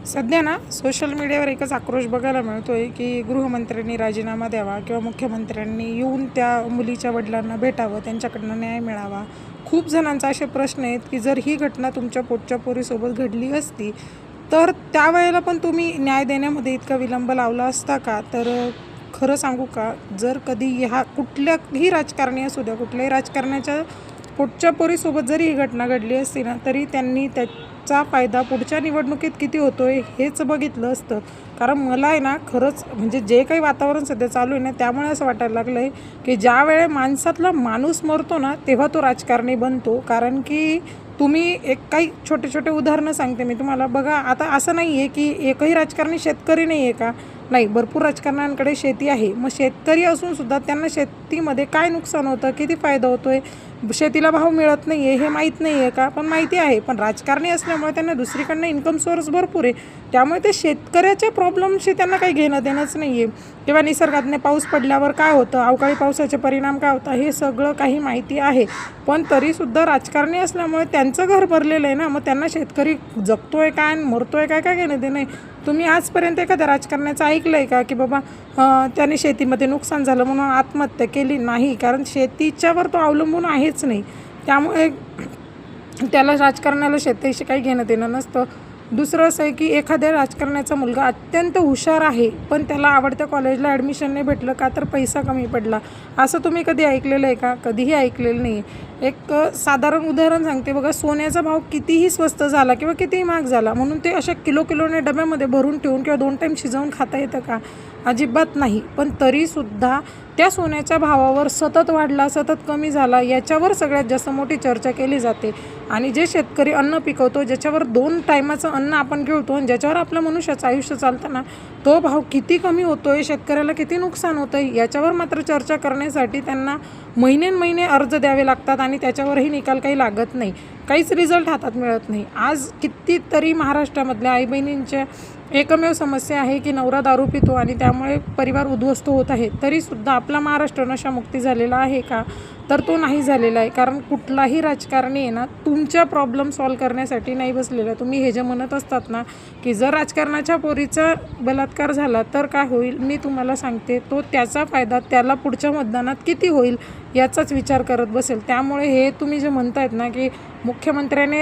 सध्या ना सोशल मीडियावर एकच आक्रोश बघायला मिळतोय की गृहमंत्र्यांनी राजीनामा द्यावा किंवा मुख्यमंत्र्यांनी येऊन त्या मुलीच्या वडिलांना भेटावं, त्यांच्याकडनं न्याय मिळावा. खूप जणांचा असे प्रश्न आहेत की जर ही घटना तुमच्या पोटच्या पोरीसोबत घडली असती तर त्यावेळेला पण तुम्ही न्याय देण्यामध्ये इतका विलंब लावला असता का? तर खरं सांगू का, जर कधी ह्या कुठल्याही राजकारणी असू द्या, कुठल्याही राजकारण्याच्या पोटच्या पोरीसोबत जरी ही घटना घडली असती ना, तरी त्यांनी त्याचा फायदा पुढच्या निवडणुकीत किती होतोय हेच बघितलं असतं. कारण मला आहे ना, खरंच म्हणजे जे काही वातावरण सध्या चालू आहे ना, त्यामुळे असं वाटायला लागलं आहे की ज्या वेळे माणसातला माणूस मरतो ना, तेव्हा तो राजकारणी बनतो. कारण की तुम्ही एक काही छोटे छोटे उदाहरणं सांगते मी तुम्हाला. बघा, आता असं नाही आहे की एकही राजकारणी शेतकरी नाही आहे का? नाही, भरपूर राजकारण्यांकडे शेती आहे. मग शेतकरी असूनसुद्धा त्यांना शेतीमध्ये काय नुकसान होतं, किती फायदा होतो आहे, शेतीला भाव मिळत नाही आहे हे माहीत नाही आहे का? पण माहिती आहे. पण राजकारणी असल्यामुळे त्यांना दुसरीकडनं इन्कम सोर्स भरपूर आहे. त्यामुळे ते शेतकऱ्याच्या प्रॉब्लेमशी त्यांना काही घेणं देणंच नाही आहे. किंवा निसर्गातने पाऊस पडल्यावर काय होतं, अवकाळी पावसाचे परिणाम काय होतात, हे सगळं काही माहिती आहे. पण तरीसुद्धा राजकारणी असल्यामुळे त्यांचं घर भरलेलं आहे ना, मग त्यांना शेतकरी जगतोय काय आणि मरतोय काय, काय घेणं देणं आहे? तुम्ही आजपर्यंत एखाद्या राजकारण्याचं ऐकलं आहे का की बाबा त्याने शेतीमध्ये नुकसान झालं म्हणून आत्महत्या केली? नाही, कारण शेतीच्यावर तो अवलंबून आहेच नाही. त्यामुळे त्याला राजकारणाला शेतीशी काही घेणं देणं नसतं. दुसरं असं आहे की एखाद्या राजकारण्याचा मुलगा अत्यंत हुशार आहे, पण त्याला आवडत्या कॉलेजला ॲडमिशन नाही भेटलं का? तर पैसा कमी पडला. असं तुम्ही कधी ऐकलेलं आहे का? कधीही ऐकलेलं नाही आहे. एक साधारण उदाहरण सांगते बघा. सोन्याचा भाव कितीही स्वस्त झाला किंवा कितीही महाग झाला म्हणून ते अशा किलोने डब्यामध्ये भरून ठेवून किंवा 2 टाईम शिजवून खाता येतं का? अजिबात नाही. पण तरीसुद्धा त्या सोन्याच्या भावावर सतत वाढला, सतत कमी झाला, याच्यावर सगळ्यात जास्त मोठी चर्चा केली जाते. आणि जे शेतकरी अन्न पिकवतो, ज्याच्यावर 2 टायमाचं अन्न आपण घेतो आणि ज्याच्यावर आपलं मनुष्याचं आयुष्य चालतं ना, तो भाव किती कमी होतो आहे, शेतकऱ्याला किती नुकसान होतं आहे, याच्यावर मात्र चर्चा करण्यासाठी त्यांना महिने अर्ज द्यावे लागतात आणि त्याच्यावरही निकाल काही लागत नाही. काहीच रिझल्ट हातात मिळत नाही. आज कितीतरी महाराष्ट्रामधल्या आई बहिणींच्या एकमेव समस्या आहे की नवरा दारू पितो आणि त्यामुळे परिवार उद्ध्वस्त होत आहे. तरीसुद्धा आपला महाराष्ट्र नशामुक्ती झालेला आहे का? तर तो नाही झालेला आहे. कारण कुठलाही राजकारणी आहे ना, तुमच्या प्रॉब्लेम सॉल्व करण्यासाठी नाही बसलेला. तुम्ही हे जे म्हणत असतात ना की जर राजकारणाच्या पोरीचा बलात्कार झाला तर काय होईल, मी तुम्हाला सांगते, तो त्याचा फायदा त्याला पुढच्या मतदानात किती होईल याचाच विचार करत बसेल. त्यामुळे हे तुम्ही जे म्हणतायत ना की मुख्यमंत्र्याने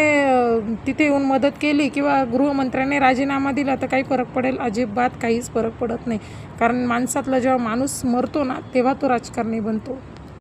तिथे येऊन मदत केली किंवा गृहमंत्र्याने राजीनामा दिला तर काही फरक पडेल? अजिबात काहीच फरक पडत नाही. कारण माणसातला जेव्हा माणूस मरतो ना, तेव्हा तो राजकारणी बनतो.